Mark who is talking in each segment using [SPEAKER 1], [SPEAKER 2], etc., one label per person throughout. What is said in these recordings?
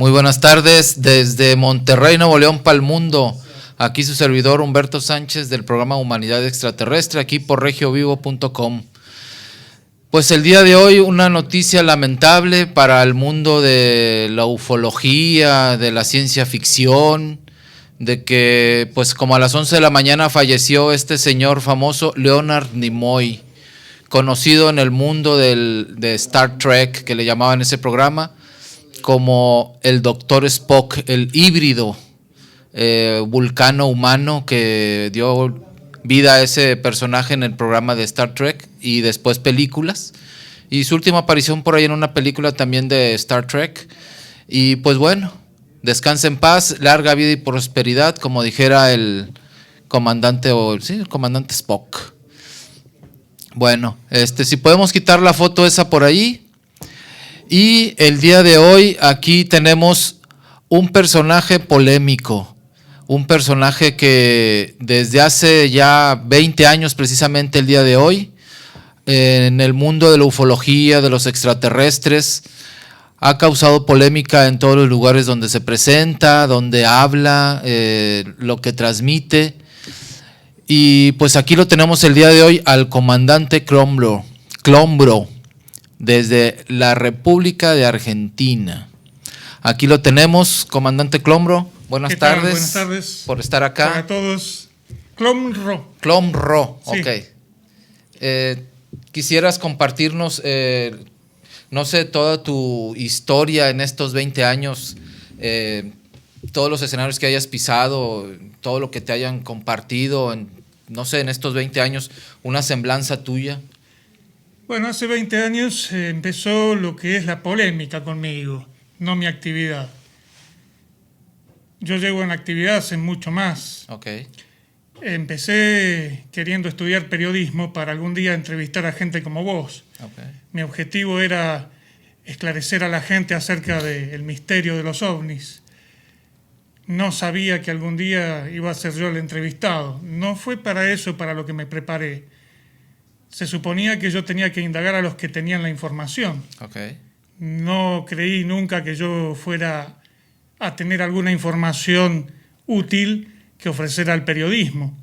[SPEAKER 1] Muy buenas tardes desde Monterrey, Nuevo León, para el mundo. Aquí su servidor Humberto Sánchez del programa Humanidad Extraterrestre, aquí por regiovivo.com. Pues el día de hoy una noticia lamentable para el mundo de la ufología, de la ciencia ficción, de que pues como a las 11 de la mañana falleció este señor famoso Leonard Nimoy, conocido en el mundo de Star Trek, que le llamaban ese programa, como el Dr. Spock, el híbrido vulcano humano que dio vida a ese personaje en el programa de Star Trek y después películas. Y su última aparición por ahí en una película también de Star Trek. Y pues bueno, descanse en paz, larga vida y prosperidad, como dijera el comandante, el comandante Spock. Bueno, si podemos quitar la foto esa por ahí. Y el día de hoy aquí tenemos un personaje polémico, un personaje que desde hace ya 20 años precisamente el día de hoy, en el mundo de la ufología, de los extraterrestres, ha causado polémica en todos los lugares donde se presenta, donde habla, lo que transmite. Y pues aquí lo tenemos el día de hoy al comandante Clombro, desde la República de Argentina. Aquí lo tenemos, comandante Clombro. Buenas tardes.
[SPEAKER 2] Buenas tardes.
[SPEAKER 1] Por estar acá.
[SPEAKER 2] Para todos. Clombro.
[SPEAKER 1] Sí. Ok. Quisieras compartirnos, no sé, toda tu historia en estos 20 años, todos los escenarios que hayas pisado, todo lo que te hayan compartido, no sé, en estos 20 años, una semblanza tuya.
[SPEAKER 2] Bueno, hace 20 años empezó lo que es la polémica conmigo, no mi actividad. Yo llevo en la actividad hace mucho más.
[SPEAKER 1] Okay.
[SPEAKER 2] Empecé queriendo estudiar periodismo para algún día entrevistar a gente como vos.
[SPEAKER 1] Okay.
[SPEAKER 2] Mi objetivo era esclarecer a la gente acerca del misterio de los ovnis. No sabía que algún día iba a ser yo el entrevistado. No fue para eso para lo que me preparé. Se suponía que yo tenía que indagar a los que tenían la información.
[SPEAKER 1] Okay.
[SPEAKER 2] No creí nunca que yo fuera a tener alguna información útil que ofrecer al periodismo.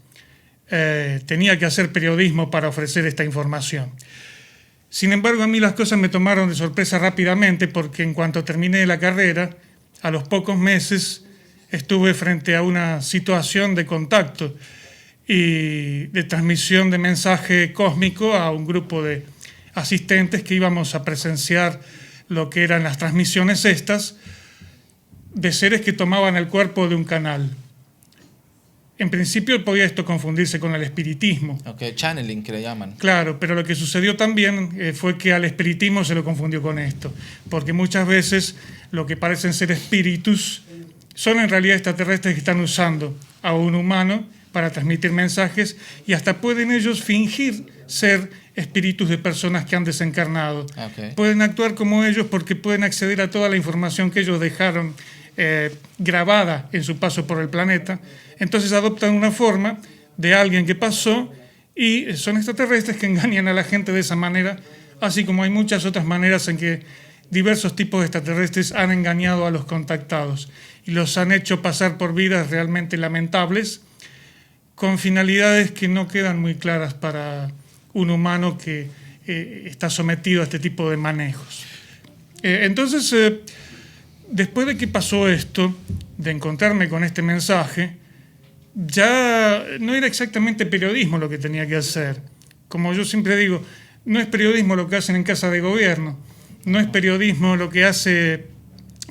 [SPEAKER 2] Tenía que hacer periodismo para ofrecer esta información. Sin embargo, a mí las cosas me tomaron de sorpresa rápidamente porque en cuanto terminé la carrera, a los pocos meses estuve frente a una situación de contacto y de transmisión de mensaje cósmico a un grupo de asistentes que íbamos a presenciar lo que eran las transmisiones estas de seres que tomaban el cuerpo de un canal. En principio podía esto confundirse con el espiritismo.
[SPEAKER 1] Okay, channeling que le llaman.
[SPEAKER 2] Claro, pero lo que sucedió también fue que al espiritismo se lo confundió con esto, porque muchas veces lo que parecen ser espíritus son en realidad extraterrestres que están usando a un humano para transmitir mensajes y hasta pueden ellos fingir ser espíritus de personas que han desencarnado.
[SPEAKER 1] Okay.
[SPEAKER 2] Pueden actuar como ellos porque pueden acceder a toda la información que ellos dejaron grabada en su paso por el planeta. Entonces adoptan una forma de alguien que pasó y son extraterrestres que engañan a la gente de esa manera, así como hay muchas otras maneras en que diversos tipos de extraterrestres han engañado a los contactados y los han hecho pasar por vidas realmente lamentables con finalidades que no quedan muy claras para un humano que está sometido a este tipo de manejos. Entonces, después de que pasó esto, de encontrarme con este mensaje, ya no era exactamente periodismo lo que tenía que hacer. Como yo siempre digo, no es periodismo lo que hacen en casa de gobierno, no es periodismo lo que hace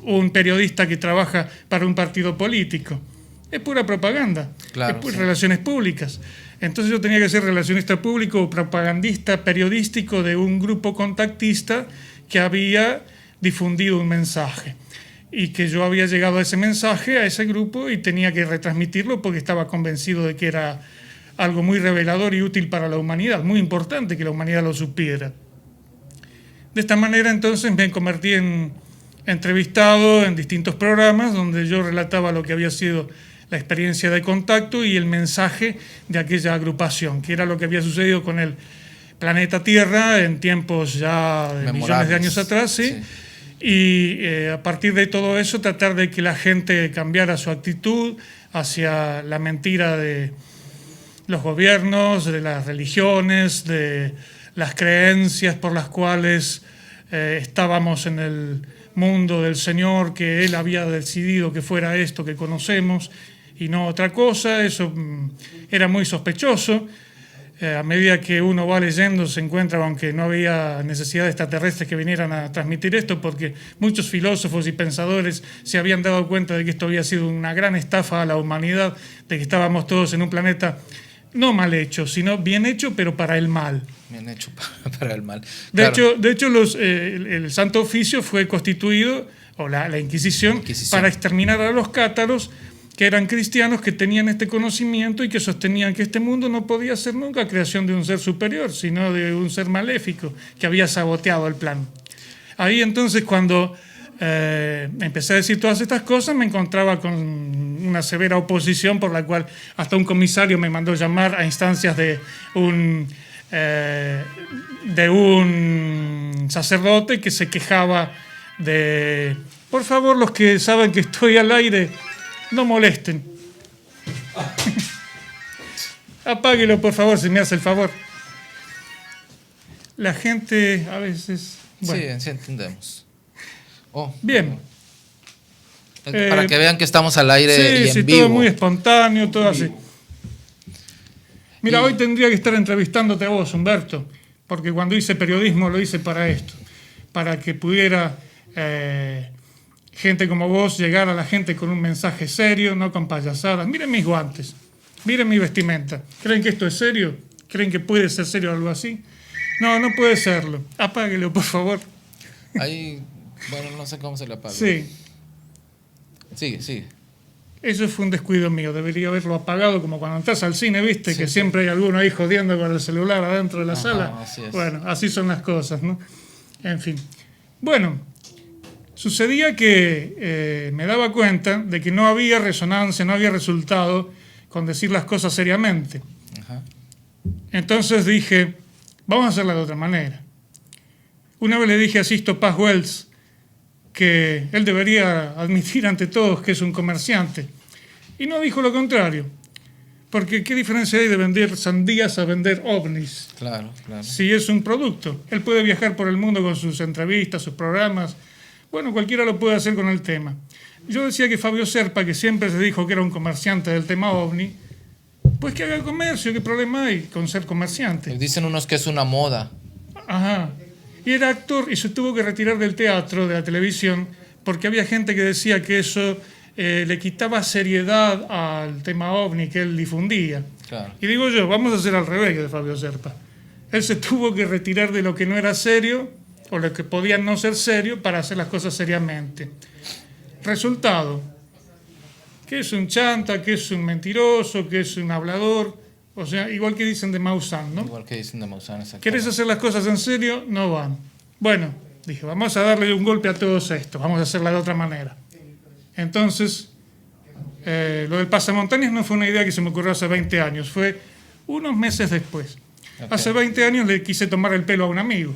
[SPEAKER 2] un periodista que trabaja para un partido político. Es pura propaganda,
[SPEAKER 1] claro,
[SPEAKER 2] es pura
[SPEAKER 1] sí.
[SPEAKER 2] Relaciones públicas. Entonces yo tenía que ser relacionista público o propagandista periodístico de un grupo contactista que había difundido un mensaje y que yo había llegado a ese mensaje, a ese grupo, y tenía que retransmitirlo porque estaba convencido de que era algo muy revelador y útil para la humanidad, muy importante que la humanidad lo supiera. De esta manera entonces me convertí en entrevistado en distintos programas donde yo relataba lo que había sido la experiencia de contacto y el mensaje de aquella agrupación, que era lo que había sucedido con el planeta Tierra en tiempos ya de millones de años atrás, ¿sí? y a partir de todo eso tratar de que la gente cambiara su actitud hacia la mentira de los gobiernos, de las religiones, de las creencias por las cuales estábamos en el mundo del Señor, que Él había decidido que fuera esto que conocemos y no otra cosa. Eso era muy sospechoso. A medida que uno va leyendo se encuentra, aunque no había necesidad de extraterrestres que vinieran a transmitir esto, porque muchos filósofos y pensadores se habían dado cuenta de que esto había sido una gran estafa a la humanidad, de que estábamos todos en un planeta no mal hecho, sino bien hecho, pero para el mal.
[SPEAKER 1] Bien hecho para el mal.
[SPEAKER 2] De
[SPEAKER 1] Claro.
[SPEAKER 2] hecho el Santo Oficio fue constituido, o la Inquisición, para exterminar a los cátaros, que eran cristianos que tenían este conocimiento y que sostenían que este mundo no podía ser nunca creación de un ser superior, sino de un ser maléfico que había saboteado el plan. Ahí entonces, cuando empecé a decir todas estas cosas, me encontraba con una severa oposición por la cual hasta un comisario me mandó llamar a instancias de un sacerdote que se quejaba de: por favor, los que saben que estoy al aire, no molesten. Apáguelo, por favor, si me hace el favor. La gente a veces... Bueno.
[SPEAKER 1] Sí entendemos. Oh,
[SPEAKER 2] Bien.
[SPEAKER 1] Para que vean que estamos al aire y en
[SPEAKER 2] sí,
[SPEAKER 1] vivo.
[SPEAKER 2] todo muy espontáneo, todo así. Mira, hoy tendría que estar entrevistándote a vos, Humberto, porque cuando hice periodismo lo hice para esto, para que pudiera gente como vos llegar a la gente con un mensaje serio, no con payasadas. Miren mis guantes, miren mi vestimenta. ¿Creen que esto es serio? ¿Creen que puede ser serio algo así? No, no puede serlo. Apáguelo, por favor.
[SPEAKER 1] Ahí, bueno, no sé cómo se le apaga.
[SPEAKER 2] Sí.
[SPEAKER 1] Sigue.
[SPEAKER 2] Eso fue un descuido mío, debería haberlo apagado, como cuando entras al cine, ¿viste?
[SPEAKER 1] Sí,
[SPEAKER 2] que siempre hay alguno ahí jodiendo con el celular adentro de la sala.
[SPEAKER 1] Así es.
[SPEAKER 2] Bueno, así son las cosas, ¿no? En fin. Bueno, sucedía que me daba cuenta de que no había resonancia, no había resultado con decir las cosas seriamente.
[SPEAKER 1] Ajá.
[SPEAKER 2] Entonces dije, vamos a hacerla de otra manera. Una vez le dije a Sisto Paz Wells que él debería admitir ante todos que es un comerciante. Y no dijo lo contrario. Porque ¿qué diferencia hay de vender sandías a vender ovnis?
[SPEAKER 1] Claro.
[SPEAKER 2] Si es un producto. Él puede viajar por el mundo con sus entrevistas, sus programas. Bueno, cualquiera lo puede hacer con el tema. Yo decía que Fabio Serpa, que siempre se dijo que era un comerciante del tema ovni, pues que haga comercio, ¿qué problema hay con ser comerciante?
[SPEAKER 1] Dicen unos que es una moda.
[SPEAKER 2] Ajá. Y era actor y se tuvo que retirar del teatro, de la televisión, porque había gente que decía que eso le quitaba seriedad al tema ovni que él difundía.
[SPEAKER 1] Claro.
[SPEAKER 2] Y digo yo, vamos a hacer al revés de Fabio Serpa. Él se tuvo que retirar de lo que no era serio, o lo que podía no ser serio, para hacer las cosas seriamente. Resultado, que es un chanta, que es un mentiroso, que es un hablador. O sea, igual que dicen de Maussan, ¿no?
[SPEAKER 1] Igual que dicen de Maussan, exactamente.
[SPEAKER 2] ¿Querés hacer las cosas en serio? No van. Bueno, dije, vamos a darle un golpe a todos estos, vamos a hacerla de otra manera. Entonces, lo del pasamontañas no fue una idea que se me ocurrió hace 20 años, fue unos meses después. Okay. Hace 20 años le quise tomar el pelo a un amigo,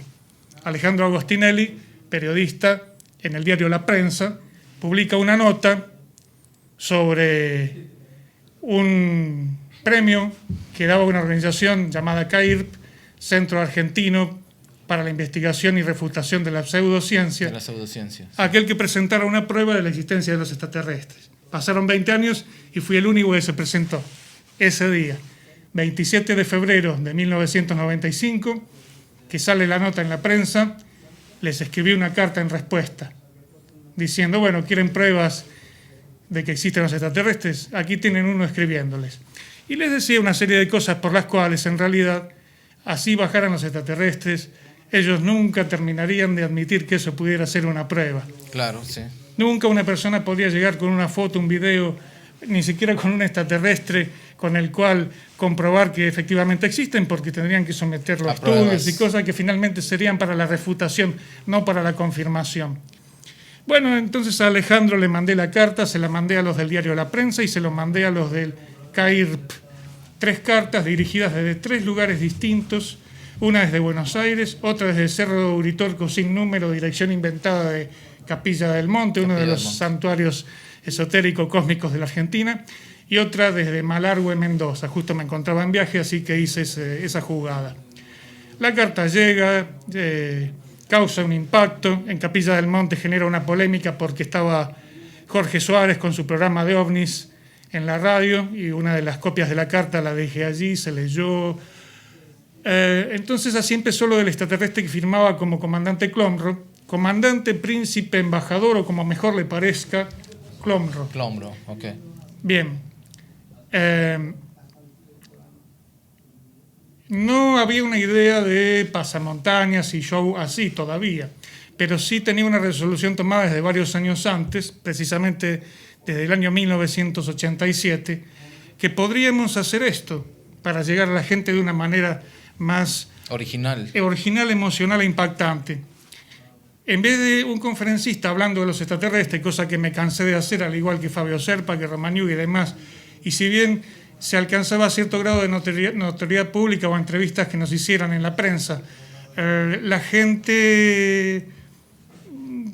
[SPEAKER 2] Alejandro Agostinelli, periodista en el diario La Prensa, publica una nota sobre un premio que daba una organización llamada CAIRP, Centro Argentino para la Investigación y Refutación de la Pseudociencia.
[SPEAKER 1] De la pseudociencia. Sí.
[SPEAKER 2] Aquel que presentara una prueba de la existencia de los extraterrestres. Pasaron 20 años y fui el único que se presentó ese día. 27 de febrero de 1995, que sale la nota en La Prensa, les escribí una carta en respuesta, diciendo, bueno, ¿quieren pruebas de que existen los extraterrestres? Aquí tienen uno escribiéndoles. Y les decía una serie de cosas por las cuales, en realidad, así bajaran los extraterrestres, ellos nunca terminarían de admitir que eso pudiera ser una prueba.
[SPEAKER 1] Claro, sí.
[SPEAKER 2] Nunca una persona podría llegar con una foto, un video, ni siquiera con un extraterrestre con el cual comprobar que efectivamente existen, porque tendrían que someterlo a estudios y cosas que finalmente serían para la refutación, no para la confirmación. Bueno, entonces a Alejandro le mandé la carta, se la mandé a los del diario La Prensa y se lo mandé a los del CAIRP. 3 cartas dirigidas desde 3 lugares distintos, una desde Buenos Aires, otra desde Cerro de Uritorco sin número, dirección inventada de Capilla del Monte, uno de los santuarios esotéricos cósmicos de la Argentina, y otra desde Malargüe, Mendoza. Justo me encontraba en viaje, así que hice esa jugada. La carta llega, causa un impacto. En Capilla del Monte genera una polémica porque estaba Jorge Suárez con su programa de ovnis en la radio, y una de las copias de la carta la dejé allí, se leyó. Entonces así empezó lo del extraterrestre que firmaba como comandante Clomro, comandante, príncipe, embajador o como mejor le parezca, Clomro.
[SPEAKER 1] Clomro, ok.
[SPEAKER 2] Bien. No había una idea de pasamontañas y show así todavía, pero sí tenía una resolución tomada desde varios años antes, precisamente desde el año 1987, que podríamos hacer esto para llegar a la gente de una manera más
[SPEAKER 1] original,
[SPEAKER 2] emocional e impactante. En vez de un conferencista hablando de los extraterrestres, cosa que me cansé de hacer, al igual que Fabio Serpa, que Romaniuk y demás, y si bien se alcanzaba cierto grado de notoriedad pública o entrevistas que nos hicieran en la prensa, la gente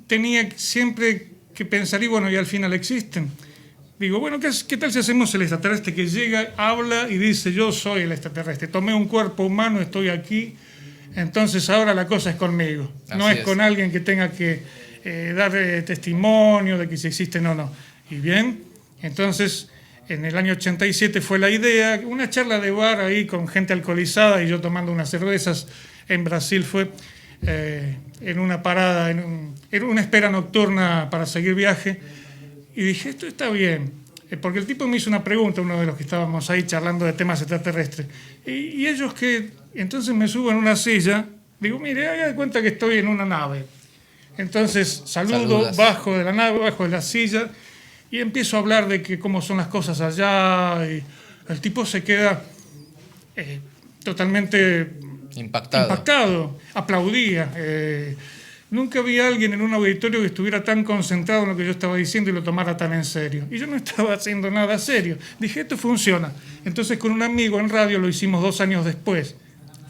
[SPEAKER 2] tenía siempre que pensar, y bueno, y al final existen. Digo, bueno, ¿qué tal si hacemos el extraterrestre que llega, habla y dice, yo soy el extraterrestre, tomé un cuerpo humano, estoy aquí, entonces ahora la cosa es conmigo, no es con alguien que tenga que dar testimonio de que si existen o no. Y bien, entonces en el año 87 fue la idea, una charla de bar ahí con gente alcoholizada y yo tomando unas cervezas en Brasil fue, en una parada, en una espera nocturna para seguir viaje, y dije, esto está bien, porque el tipo me hizo una pregunta, uno de los que estábamos ahí charlando de temas extraterrestres, y ellos que, entonces me subo en una silla, digo, mire, haga de cuenta que estoy en una nave. Entonces saludo, bajo de la nave, bajo de la silla, y empiezo a hablar de que cómo son las cosas allá, y el tipo se queda totalmente impactado, aplaudía. Nunca vi a alguien en un auditorio que estuviera tan concentrado en lo que yo estaba diciendo y lo tomara tan en serio. Y yo no estaba haciendo nada serio. Dije, esto funciona. Entonces con un amigo en radio lo hicimos 2 años después.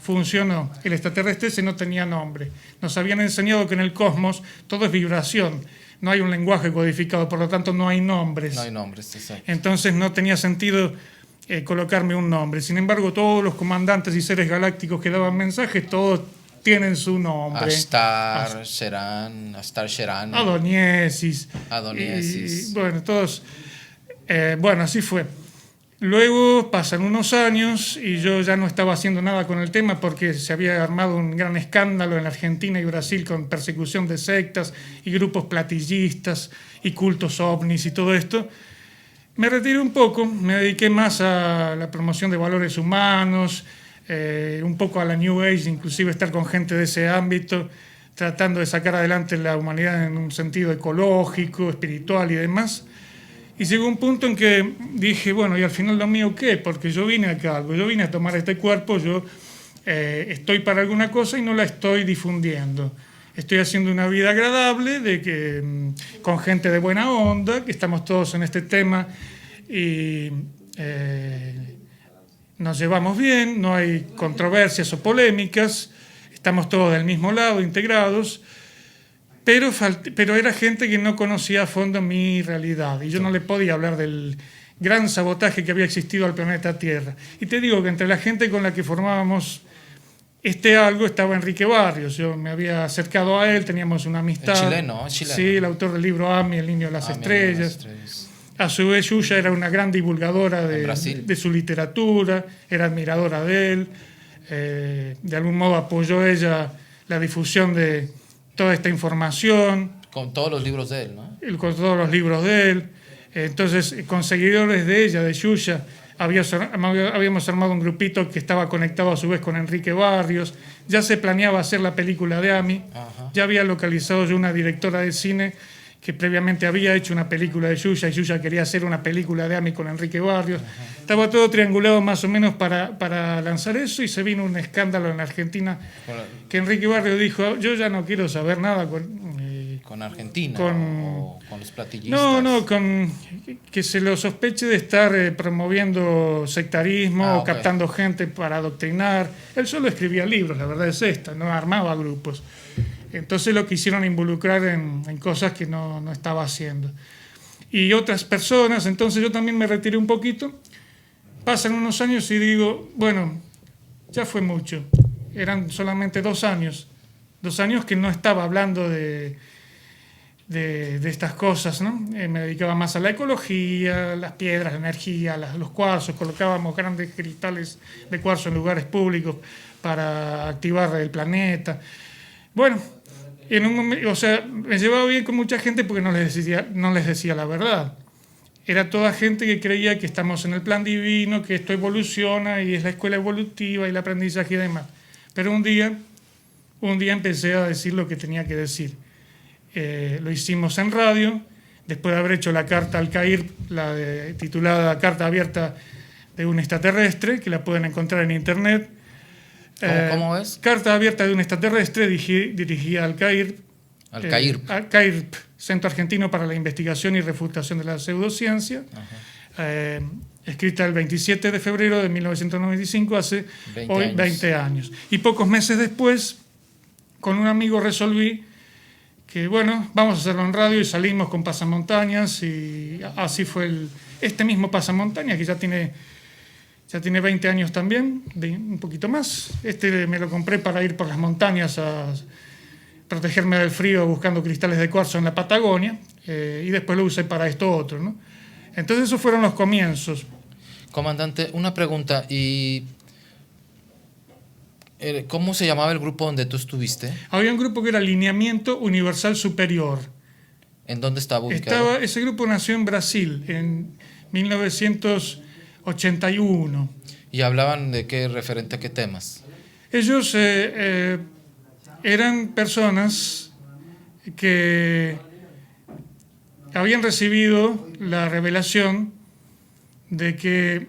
[SPEAKER 2] Funcionó. El extraterrestre ese no tenía nombre. Nos habían enseñado que en el cosmos todo es vibración. No hay un lenguaje codificado, por lo tanto no hay nombres.
[SPEAKER 1] No hay nombres, exacto.
[SPEAKER 2] Entonces no tenía sentido colocarme un nombre. Sin embargo, todos los comandantes y seres galácticos que daban mensajes, todos tienen su nombre.
[SPEAKER 1] Astar Sheran.
[SPEAKER 2] Adoniesis. Y, bueno, todos. Bueno, así fue. Luego pasan unos años y yo ya no estaba haciendo nada con el tema porque se había armado un gran escándalo en la Argentina y Brasil con persecución de sectas y grupos platillistas y cultos ovnis y todo esto. Me retiré un poco, me dediqué más a la promoción de valores humanos, un poco a la New Age, inclusive estar con gente de ese ámbito, tratando de sacar adelante la humanidad en un sentido ecológico, espiritual y demás. Y llegó un punto en que dije, bueno, ¿y al final lo mío qué? Porque yo vine acá, yo vine a tomar este cuerpo, yo estoy para alguna cosa y no la estoy difundiendo. Estoy haciendo una vida agradable, con gente de buena onda, que estamos todos en este tema y nos llevamos bien, no hay controversias o polémicas, estamos todos del mismo lado, integrados, pero era gente que no conocía a fondo mi realidad y yo no le podía hablar del gran sabotaje que había existido al planeta Tierra. Y te digo que entre la gente con la que formábamos algo estaba Enrique Barrios, yo me había acercado a él, teníamos una amistad.
[SPEAKER 1] Chileno.
[SPEAKER 2] Sí, el autor del libro Ami, El Niño de las Estrellas. A su vez, Yuya era una gran divulgadora de su literatura, era admiradora de él, de algún modo apoyó ella la difusión de toda esta información.
[SPEAKER 1] Con todos los libros de él, ¿no?
[SPEAKER 2] Con todos los libros de él. Entonces, con seguidores de ella, de Yuya, habíamos armado un grupito que estaba conectado a su vez con Enrique Barrios. Ya se planeaba hacer la película de Ami. Ajá. Ya había localizado yo una directora de cine que previamente había hecho una película de Yuya y Yuya quería hacer una película de Ami con Enrique Barrios. Ajá. Estaba todo triangulado más o menos para lanzar eso y se vino un escándalo en la Argentina que Enrique Barrios dijo, yo ya no quiero saber nada
[SPEAKER 1] con Argentina o con los platillistas.
[SPEAKER 2] No, que se lo sospeche de estar promoviendo sectarismo o captando gente para adoctrinar. Él solo escribía libros, la verdad es esta, no armaba grupos. Entonces lo quisieron involucrar en cosas que no estaba haciendo. Y otras personas, entonces yo también me retiré un poquito. Pasan unos años y digo, bueno, ya fue mucho. Eran solamente 2 años. 2 años que no estaba hablando de estas cosas, ¿no? Me dedicaba más a la ecología, las piedras, la energía, los cuarzos. Colocábamos grandes cristales de cuarzo en lugares públicos para activar el planeta. Bueno, en un momento, o sea, me llevaba bien con mucha gente porque no les decía la verdad. Era toda gente que creía que estamos en el plan divino, que esto evoluciona y es la escuela evolutiva y el aprendizaje y demás. Pero un día empecé a decir lo que tenía que decir. Lo hicimos en radio, después de haber hecho la carta al CAIR, titulada Carta Abierta de un Extraterrestre, que la pueden encontrar en internet.
[SPEAKER 1] ¿Cómo es?
[SPEAKER 2] Carta Abierta de un Extraterrestre, dirigida al CAIR.
[SPEAKER 1] Al CAIRP.
[SPEAKER 2] Al CAIRP, Centro Argentino para la Investigación y Refutación de la Pseudociencia. Escrita el 27 de febrero de 1995, hace 20 años. Y pocos meses después, con un amigo resolví que, bueno, vamos a hacerlo en radio, y salimos con Pasamontañas, y así fue este mismo Pasamontañas, que ya tiene 20 años también, un poquito más. Me lo compré para ir por las montañas a protegerme del frío buscando cristales de cuarzo en la Patagonia, y después lo usé para esto otro, ¿no? Entonces esos fueron los comienzos.
[SPEAKER 1] Comandante, una pregunta, ¿y cómo se llamaba el grupo donde tú estuviste?
[SPEAKER 2] Había un grupo que era Lineamiento Universal Superior.
[SPEAKER 1] ¿En dónde estaba ubicado?
[SPEAKER 2] Ese grupo nació en Brasil en 1981.
[SPEAKER 1] ¿Y hablaban de qué, referente a qué temas?
[SPEAKER 2] Ellos eran personas que habían recibido la revelación de que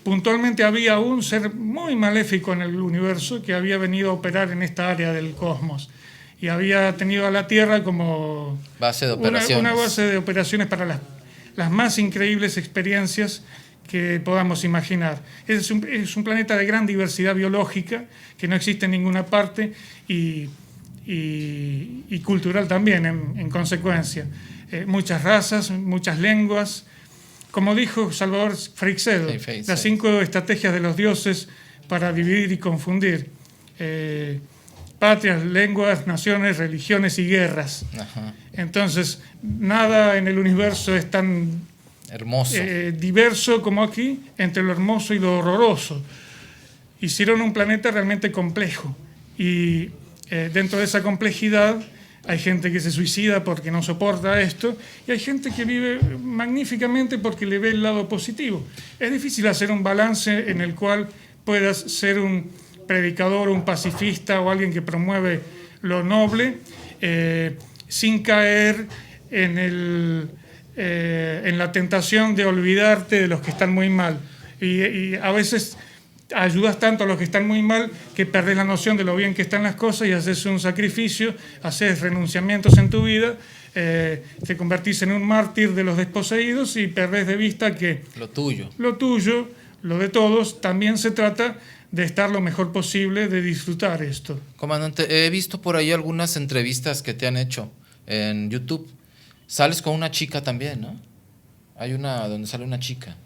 [SPEAKER 2] puntualmente había un ser muy maléfico en el universo que había venido a operar en esta área del cosmos y había tenido a la Tierra como
[SPEAKER 1] base de operaciones.
[SPEAKER 2] Una base de operaciones para las más increíbles experiencias que podamos imaginar. Es un planeta de gran diversidad biológica que no existe en ninguna parte y cultural también, en consecuencia. Muchas razas, muchas lenguas. Como dijo Salvador Freixedo, las 5 estrategias de los dioses para dividir y confundir. Patrias, lenguas, naciones, religiones y guerras.
[SPEAKER 1] Ajá.
[SPEAKER 2] Entonces, nada en el universo es tan
[SPEAKER 1] hermoso,
[SPEAKER 2] diverso como aquí, entre lo hermoso y lo horroroso. Hicieron un planeta realmente complejo. Y dentro de esa complejidad hay gente que se suicida porque no soporta esto, y hay gente que vive magníficamente porque le ve el lado positivo. Es difícil hacer un balance en el cual puedas ser un predicador, un pacifista o alguien que promueve lo noble, sin caer en la tentación de olvidarte de los que están muy mal. Y a veces ayudas tanto a los que están muy mal que perdés la noción de lo bien que están las cosas y haces un sacrificio, haces renunciamientos en tu vida, te convertís en un mártir de los desposeídos y perdés de vista que lo tuyo, lo de todos, también se trata de estar lo mejor posible, de disfrutar esto.
[SPEAKER 1] Comandante, he visto por ahí algunas entrevistas que te han hecho en YouTube. Sales con una chica también, ¿no? Hay una donde sale una chica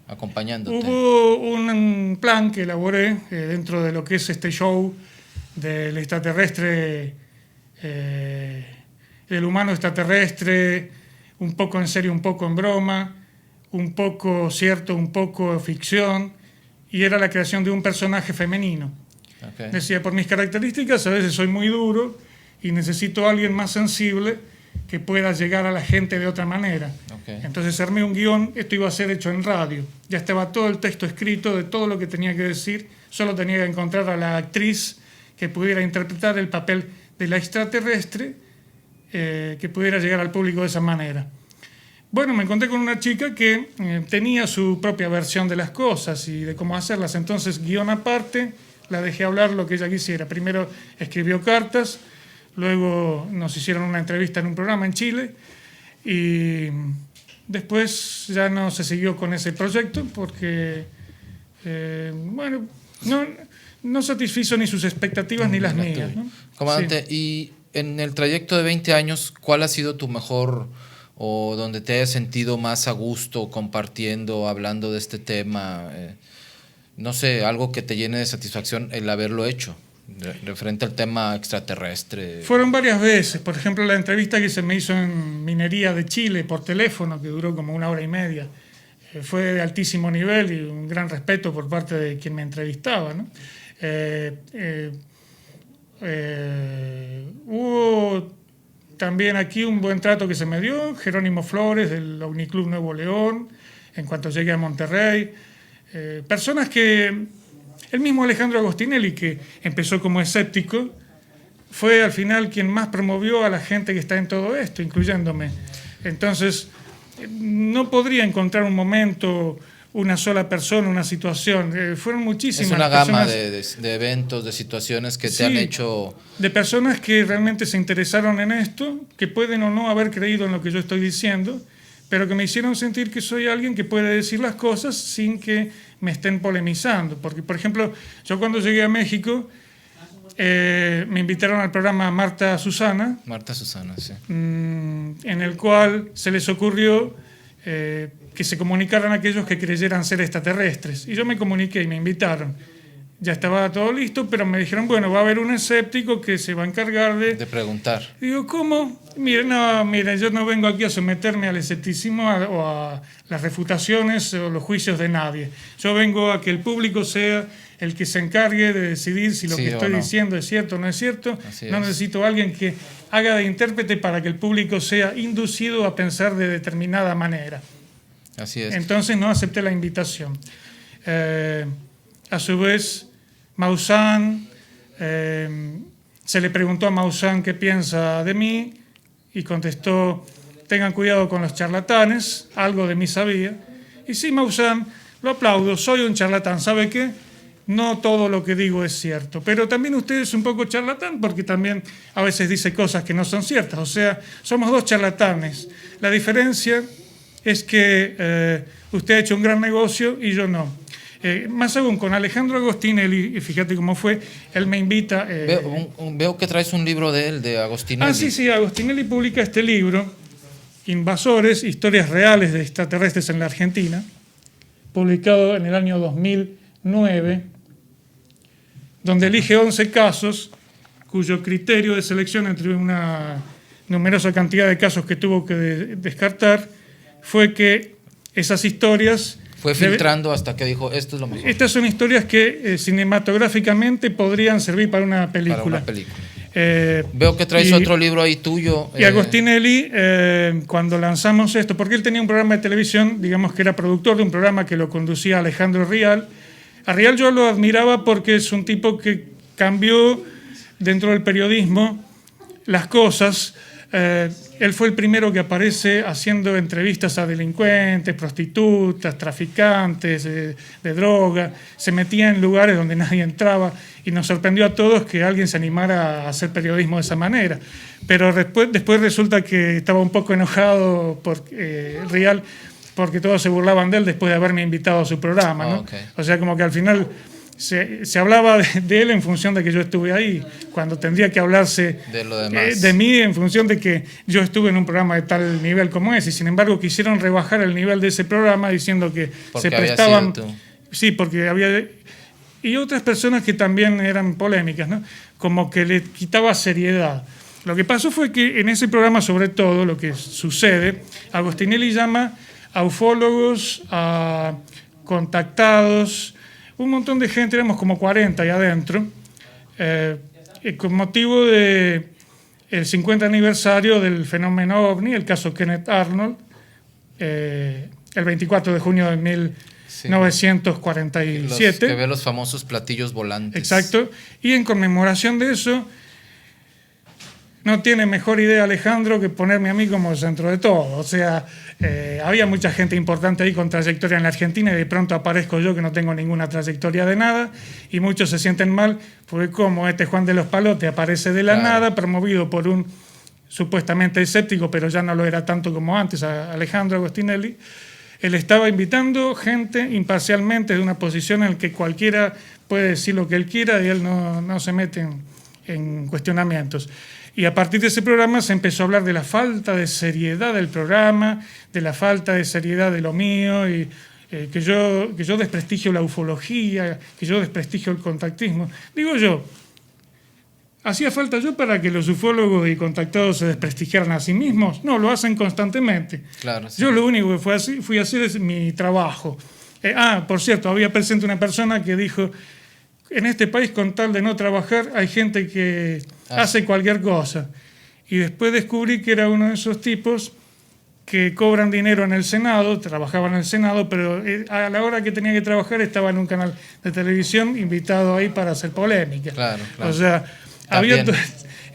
[SPEAKER 1] acompañándote.
[SPEAKER 2] Hubo un plan que elaboré dentro de lo que es este show del extraterrestre, el humano extraterrestre, un poco en serio, un poco en broma, un poco cierto, un poco ficción, y era la creación de un personaje femenino. Okay. Decía, por mis características a veces soy muy duro y necesito a alguien más sensible que pueda llegar a la gente de otra manera. Okay. Entonces armé un guión, esto iba a ser hecho en radio. Ya estaba todo el texto escrito de todo lo que tenía que decir, solo tenía que encontrar a la actriz que pudiera interpretar el papel de la extraterrestre, que pudiera llegar al público de esa manera. Bueno, me encontré con una chica que tenía su propia versión de las cosas y de cómo hacerlas. Entonces, guión aparte, la dejé hablar lo que ella quisiera. Primero escribió cartas, luego nos hicieron una entrevista en un programa en Chile y después ya no se siguió con ese proyecto porque, bueno, no satisfizo ni sus expectativas ni las mías, ¿no?
[SPEAKER 1] Comandante, y en el trayecto de 20 años, ¿cuál ha sido tu mejor o donde te hayas sentido más a gusto compartiendo, hablando de este tema? No sé, algo que te llene de satisfacción el haberlo hecho, referente al tema extraterrestre.
[SPEAKER 2] Fueron varias veces. Por ejemplo, la entrevista que se me hizo en Minería de Chile por teléfono, que duró como 1 hora y media. Fue de altísimo nivel y un gran respeto por parte de quien me entrevistaba, ¿no? Hubo también aquí un buen trato que se me dio, Jerónimo Flores del Omniclub Nuevo León, en cuanto llegué a Monterrey. Personas que, el mismo Alejandro Agostinelli, que empezó como escéptico, fue al final quien más promovió a la gente que está en todo esto, incluyéndome. Entonces, no podría encontrar un momento, una sola persona, una situación. Fueron muchísimas.
[SPEAKER 1] Es una gama de eventos, de situaciones que te han hecho...
[SPEAKER 2] De personas que realmente se interesaron en esto, que pueden o no haber creído en lo que yo estoy diciendo, pero que me hicieron sentir que soy alguien que puede decir las cosas sin que me estén polemizando. Porque, por ejemplo, yo cuando llegué a México, me invitaron al programa Marta Susana.
[SPEAKER 1] Marta Susana, sí.
[SPEAKER 2] En el cual se les ocurrió que se comunicaran a aquellos que creyeran ser extraterrestres. Y yo me comuniqué y me invitaron. Ya estaba todo listo, pero me dijeron, bueno, va a haber un escéptico que se va a encargar de
[SPEAKER 1] preguntar.
[SPEAKER 2] Digo, ¿cómo? Mire, yo no vengo aquí a someterme al escepticismo o a las refutaciones o los juicios de nadie. Yo vengo a que el público sea el que se encargue de decidir si lo que estoy diciendo es cierto o no es cierto. No necesito a alguien que haga de intérprete para que el público sea inducido a pensar de determinada manera.
[SPEAKER 1] Así es.
[SPEAKER 2] Entonces no acepté la invitación. A su vez, Maussan, se le preguntó a Maussan qué piensa de mí y contestó, tengan cuidado con los charlatanes, algo de mí sabía. Y sí, Maussan, lo aplaudo, soy un charlatán, ¿sabe qué? No todo lo que digo es cierto, pero también usted es un poco charlatán porque también a veces dice cosas que no son ciertas, o sea, somos dos charlatanes. La diferencia es que usted ha hecho un gran negocio y yo no. Más aún, con Alejandro Agostinelli, fíjate cómo fue, él me invita...
[SPEAKER 1] Veo que traes un libro de él, de Agostinelli.
[SPEAKER 2] Sí, Agostinelli publica este libro, Invasores, historias reales de extraterrestres en la Argentina, publicado en el año 2009, donde elige 11 casos, cuyo criterio de selección entre una numerosa cantidad de casos que tuvo que descartar, fue que esas historias...
[SPEAKER 1] Fue filtrando hasta que dijo, esto es lo mejor.
[SPEAKER 2] Estas son historias que cinematográficamente podrían servir para una película.
[SPEAKER 1] Para una película. Veo que traes otro libro ahí tuyo.
[SPEAKER 2] Y Agostinelli, cuando lanzamos esto, porque él tenía un programa de televisión, digamos que era productor de un programa que lo conducía Alejandro Rial. A Rial yo lo admiraba porque es un tipo que cambió dentro del periodismo las cosas. Él fue el primero que aparece haciendo entrevistas a delincuentes, prostitutas, traficantes de droga. Se metía en lugares donde nadie entraba y nos sorprendió a todos que alguien se animara a hacer periodismo de esa manera. Pero después resulta que estaba un poco enojado por Rial porque todos se burlaban de él después de haberme invitado a su programa, ¿no? Okay. O sea, como que al final... Se hablaba de él en función de que yo estuve ahí, cuando tendría que hablarse de mí en función de que yo estuve en un programa de tal nivel como ese. Y sin embargo quisieron rebajar el nivel de ese programa diciendo que se prestaban... Sí, porque había... Y otras personas que también eran polémicas, ¿no? Como que le quitaba seriedad. Lo que pasó fue que en ese programa, sobre todo, lo que sucede, Agostinelli llama a ufólogos, a contactados... Un montón de gente, éramos como 40 ahí adentro, con motivo del 50 aniversario del fenómeno OVNI, el caso Kenneth Arnold, el 24 de junio de 1947.
[SPEAKER 1] Que ve los famosos platillos volantes.
[SPEAKER 2] Exacto. Y en conmemoración de eso, no tiene mejor idea Alejandro que ponerme a mí como centro de todo. O sea, había mucha gente importante ahí con trayectoria en la Argentina y de pronto aparezco yo que no tengo ninguna trayectoria de nada y muchos se sienten mal porque como este Juan de los Palotes aparece de la nada, promovido por un supuestamente escéptico, pero ya no lo era tanto como antes, a Alejandro Agostinelli. Él estaba invitando gente imparcialmente de una posición en la que cualquiera puede decir lo que él quiera y él no se mete en cuestionamientos. Y a partir de ese programa se empezó a hablar de la falta de seriedad del programa, de la falta de seriedad de lo mío, y que yo desprestigio la ufología, que yo desprestigio el contactismo. Digo yo, ¿hacía falta yo para que los ufólogos y contactados se desprestigiaran a sí mismos? No, lo hacen constantemente.
[SPEAKER 1] Claro, sí.
[SPEAKER 2] Yo lo único que fui a hacer es mi trabajo. Por cierto, había presente una persona que dijo, en este país con tal de no trabajar hay gente que hace cualquier cosa. Y después descubrí que era uno de esos tipos que cobran dinero en el Senado, trabajaba en el Senado, pero a la hora que tenía que trabajar estaba en un canal de televisión invitado ahí para hacer polémica.
[SPEAKER 1] Claro.
[SPEAKER 2] O sea, había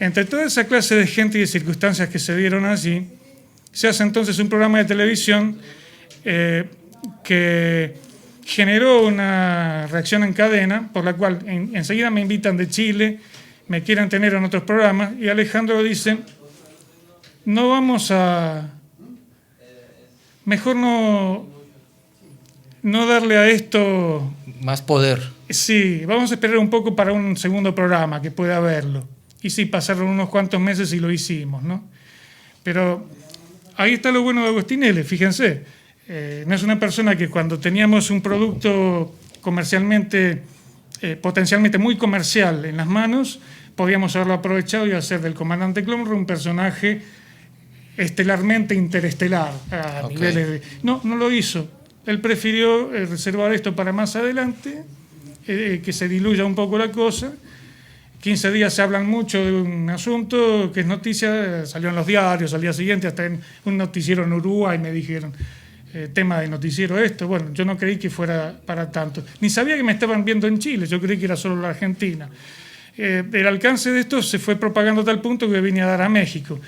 [SPEAKER 2] entre toda esa clase de gente y de circunstancias que se dieron allí, se hace entonces un programa de televisión que generó una reacción en cadena, por la cual enseguida me invitan de Chile, me quieren tener en otros programas, y Alejandro dice, mejor no darle a esto
[SPEAKER 1] más poder.
[SPEAKER 2] Sí, vamos a esperar un poco para un segundo programa que pueda haberlo. Y sí, pasaron unos cuantos meses y lo hicimos, ¿no? Pero ahí está lo bueno de Agostinelli, fíjense. No es una persona que cuando teníamos un producto comercialmente, potencialmente muy comercial en las manos, podíamos haberlo aprovechado y hacer del comandante Clonro un personaje estelarmente interestelar. A niveles de... No lo hizo. Él prefirió reservar esto para más adelante, que se diluya un poco la cosa. 15 días se hablan mucho de un asunto que es noticia, salió en los diarios al día siguiente, hasta en un noticiero en Uruguay me dijeron, tema de noticiero esto. Bueno, yo no creí que fuera para tanto. Ni sabía que me estaban viendo en Chile, yo creí que era solo la Argentina. El alcance de esto se fue propagando a tal punto que vine a dar a México.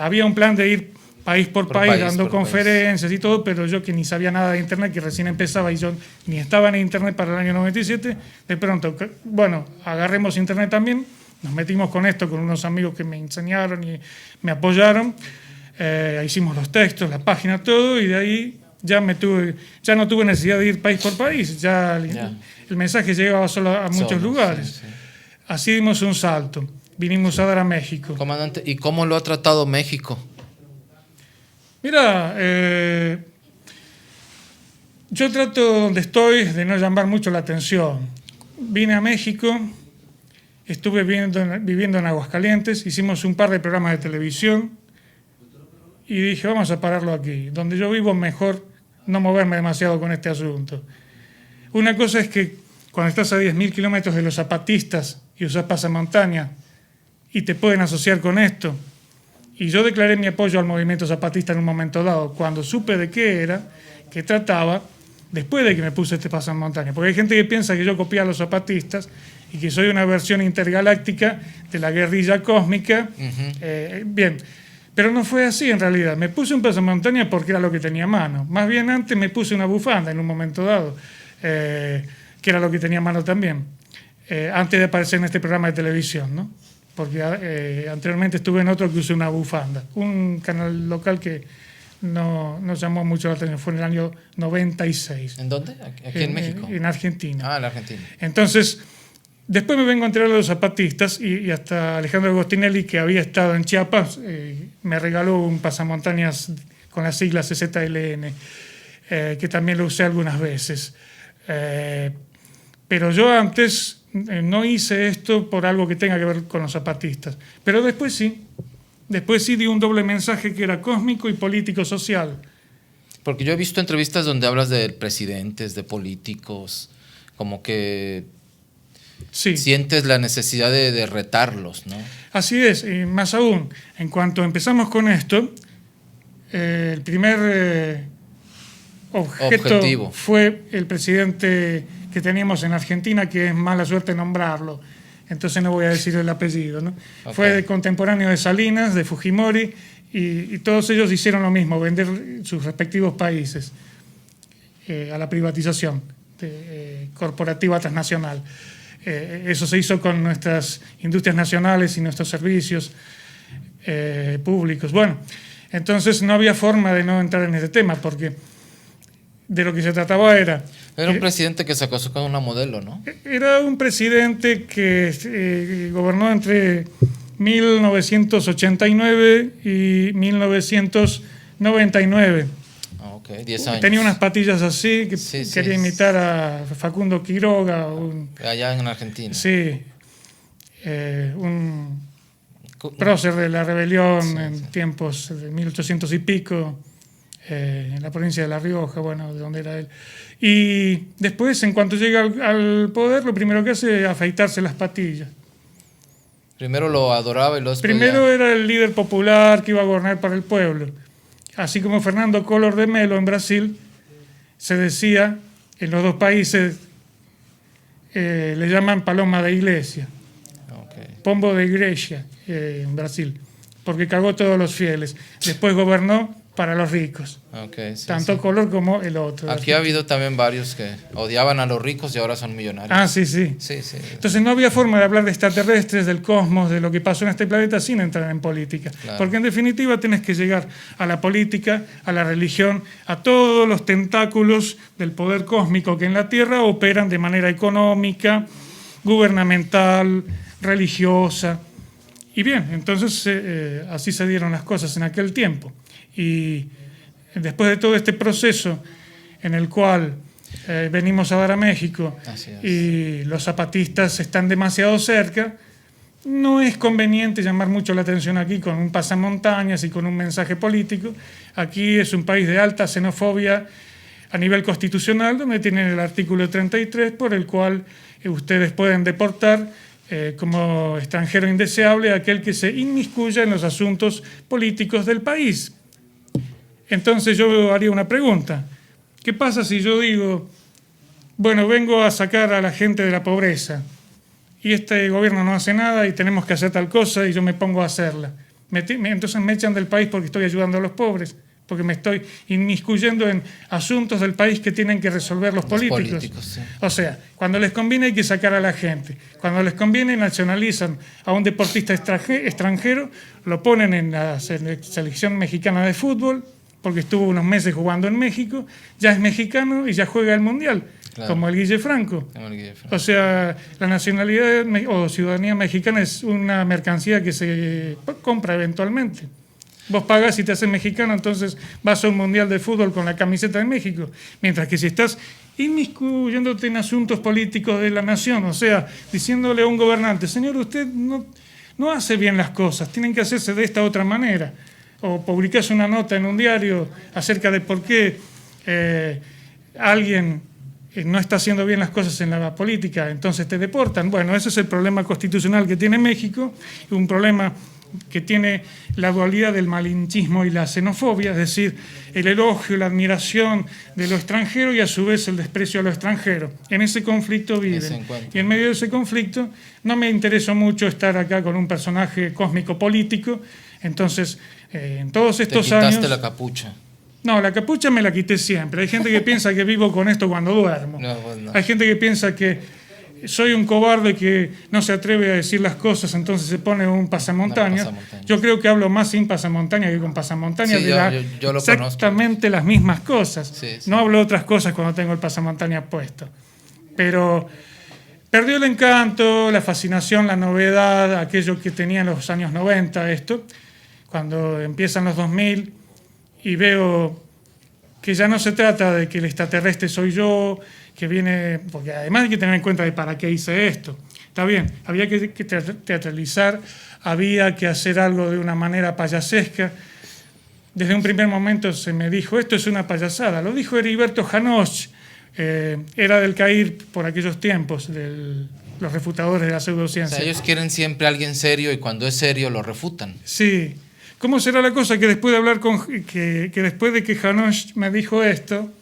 [SPEAKER 2] Había un plan de ir país por país dando conferencias y todo, pero yo que ni sabía nada de Internet, que recién empezaba y yo ni estaba en Internet para el año 97, de pronto, bueno, agarremos Internet también, nos metimos con esto con unos amigos que me enseñaron y me apoyaron, hicimos los textos, la página, todo, y de ahí ya no tuve necesidad de ir país por país, el mensaje llegaba solo a muchos lugares. Sí. Así dimos un salto, vinimos a dar a México.
[SPEAKER 1] Comandante, ¿y cómo lo ha tratado México?
[SPEAKER 2] Mira, yo trato donde estoy de no llamar mucho la atención. Vine a México, estuve viviendo en Aguascalientes, hicimos un par de programas de televisión y dije, vamos a pararlo aquí. Donde yo vivo, mejor no moverme demasiado con este asunto. Una cosa es que cuando estás a 10.000 kilómetros de los zapatistas y usas pasamontaña y te pueden asociar con esto, y yo declaré mi apoyo al movimiento zapatista en un momento dado, cuando supe de qué era, que trataba, después de que me puse este pasamontaña. Porque hay gente que piensa que yo copié a los zapatistas y que soy una versión intergaláctica de la guerrilla cósmica. Bien, pero no fue así en realidad. Me puse un pasamontaña porque era lo que tenía a mano. Más bien antes me puse una bufanda en un momento dado, que era lo que tenía a mano también, antes de aparecer en este programa de televisión, ¿no? Porque anteriormente estuve en otro que usé una bufanda. Un canal local que no llamó mucho la atención, fue en el año 96.
[SPEAKER 1] ¿En dónde? ¿Aquí en México?
[SPEAKER 2] En Argentina.
[SPEAKER 1] Ah, en Argentina.
[SPEAKER 2] Entonces, después me vengo a enterar de los zapatistas y hasta Alejandro Agostinelli, que había estado en Chiapas, me regaló un pasamontañas con las siglas ZLN, que también lo usé algunas veces. Pero yo antes no hice esto por algo que tenga que ver con los zapatistas. Pero después sí di un doble mensaje que era cósmico y político-social.
[SPEAKER 1] Porque yo he visto entrevistas donde hablas de presidentes, de políticos, como que sientes la necesidad de retarlos, ¿no?
[SPEAKER 2] Así es, y más aún, en cuanto empezamos con esto, el primer objetivo fue el presidente que teníamos en Argentina, que es mala suerte nombrarlo, entonces no voy a decir el apellido, ¿no? Okay. Fue contemporáneo de Salinas, de Fujimori, y todos ellos hicieron lo mismo, vender sus respectivos países a la privatización corporativa transnacional. Eso se hizo con nuestras industrias nacionales y nuestros servicios públicos. Bueno, entonces no había forma de no entrar en ese tema, porque de lo que se trataba era
[SPEAKER 1] Era un presidente que se casó con una modelo, ¿no?
[SPEAKER 2] Era un presidente que gobernó entre 1989 y 1999.
[SPEAKER 1] Ok, 10 años.
[SPEAKER 2] Tenía unas patillas así, que
[SPEAKER 1] Sí,
[SPEAKER 2] quería imitar a Facundo Quiroga.
[SPEAKER 1] Allá en Argentina.
[SPEAKER 2] Sí, un prócer de la rebelión en tiempos de 1800 y pico, en la provincia de La Rioja, bueno, de donde era él. Y después, en cuanto llega al poder, lo primero que hace es afeitarse las patillas.
[SPEAKER 1] Primero lo adoraba y luego
[SPEAKER 2] Primero era el líder popular que iba a gobernar para el pueblo. Así como Fernando Collor de Mello en Brasil, se decía, en los dos países le llaman paloma de iglesia, pombo de iglesia en Brasil, porque cagó todos los fieles. Después gobernó para los ricos, tanto Collor como el otro.
[SPEAKER 1] Aquí ha habido también varios que odiaban a los ricos y ahora son millonarios.
[SPEAKER 2] Ah, sí. Entonces no había forma de hablar de extraterrestres, del cosmos, de lo que pasó en este planeta sin entrar en política. Claro. Porque en definitiva tenés que llegar a la política, a la religión, a todos los tentáculos del poder cósmico que en la Tierra operan de manera económica, gubernamental, religiosa. Y bien, entonces así se dieron las cosas en aquel tiempo. Y después de todo este proceso en el cual venimos a dar a México y los zapatistas están demasiado cerca, no es conveniente llamar mucho la atención aquí con un pasamontañas y con un mensaje político. Aquí es un país de alta xenofobia a nivel constitucional, donde tienen el artículo 33, por el cual ustedes pueden deportar como extranjero indeseable a aquel que se inmiscuya en los asuntos políticos del país. Entonces yo haría una pregunta. ¿Qué pasa si yo digo, bueno, vengo a sacar a la gente de la pobreza y este gobierno no hace nada y tenemos que hacer tal cosa y yo me pongo a hacerla? Entonces me echan del país porque estoy ayudando a los pobres, porque me estoy inmiscuyendo en asuntos del país que tienen que resolver los políticos. Sí. O sea, cuando les conviene hay que sacar a la gente. Cuando les conviene nacionalizan a un deportista extranjero, lo ponen en la selección mexicana de fútbol, porque estuvo unos meses jugando en México, ya es mexicano y ya juega el Mundial, claro, como el Guille Franco. O sea, la nacionalidad o ciudadanía mexicana es una mercancía que se compra eventualmente. Vos pagás y te haces mexicano, entonces vas a un Mundial de fútbol con la camiseta de México. Mientras que si estás inmiscuyéndote en asuntos políticos de la nación, o sea, diciéndole a un gobernante, señor, usted no hace bien las cosas, tienen que hacerse de esta otra manera. O publicás una nota en un diario acerca de por qué alguien no está haciendo bien las cosas en la política, entonces te deportan. Bueno, ese es el problema constitucional que tiene México, un problema que tiene la dualidad del malinchismo y la xenofobia, es decir, el elogio, la admiración de lo extranjero y a su vez el desprecio a lo extranjero. En ese conflicto viven. Y en medio de ese conflicto no me interesó mucho estar acá con un personaje cósmico político. Entonces, en todos estos años...
[SPEAKER 1] ¿Te quitaste la capucha?
[SPEAKER 2] No, la capucha me la quité siempre. Hay gente que piensa que vivo con esto cuando duermo. No. Hay gente que piensa que soy un cobarde que no se atreve a decir las cosas, entonces se pone un pasamontañas. Yo creo que hablo más sin pasamontañas que con pasamontañas,
[SPEAKER 1] sí, yo lo
[SPEAKER 2] exactamente conozco. Las mismas cosas. Sí. No hablo otras cosas cuando tengo el pasamontañas puesto. Pero perdió el encanto, la fascinación, la novedad, aquello que tenía en los años 90 esto. Cuando empiezan los 2000 y veo que ya no se trata de que el extraterrestre soy yo, que viene, porque además hay que tener en cuenta de para qué hice esto. Está bien, había que teatralizar, había que hacer algo de una manera payasesca. Desde un primer momento se me dijo, esto es una payasada. Lo dijo Heriberto Janosch, era del CAIR por aquellos tiempos, los refutadores de la pseudociencia.
[SPEAKER 1] O sea, ellos quieren siempre a alguien serio y cuando es serio lo refutan.
[SPEAKER 2] Sí. ¿Cómo será la cosa que después de hablar que después de que Janosch me dijo esto,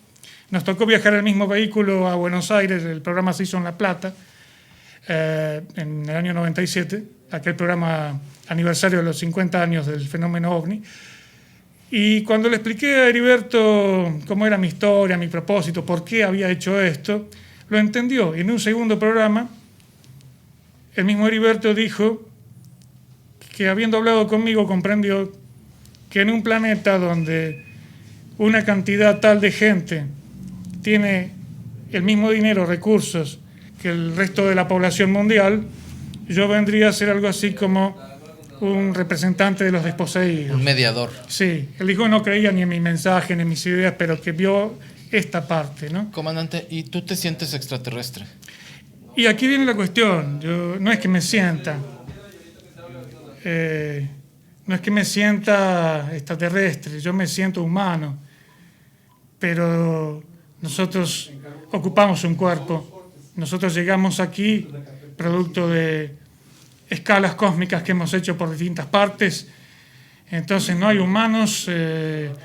[SPEAKER 2] nos tocó viajar en el mismo vehículo a Buenos Aires, el programa se hizo en La Plata, en el año 97, aquel programa aniversario de los 50 años del fenómeno OVNI, y cuando le expliqué a Heriberto cómo era mi historia, mi propósito, por qué había hecho esto, lo entendió, y en un segundo programa, el mismo Heriberto dijo que habiendo hablado conmigo comprendió que en un planeta donde una cantidad tal de gente tiene el mismo dinero, recursos que el resto de la población mundial, yo vendría a ser algo así como un representante de los desposeídos.
[SPEAKER 1] Un mediador.
[SPEAKER 2] Sí, el hijo no creía ni en mi mensaje, ni en mis ideas, pero que vio esta parte, ¿no?
[SPEAKER 1] Comandante, ¿y tú te sientes extraterrestre?
[SPEAKER 2] Y aquí viene la cuestión, yo no es que me sienta, no es que me sienta extraterrestre, yo me siento humano, pero nosotros ocupamos un cuerpo, nosotros llegamos aquí producto de escalas cósmicas que hemos hecho por distintas partes, entonces no hay humanos...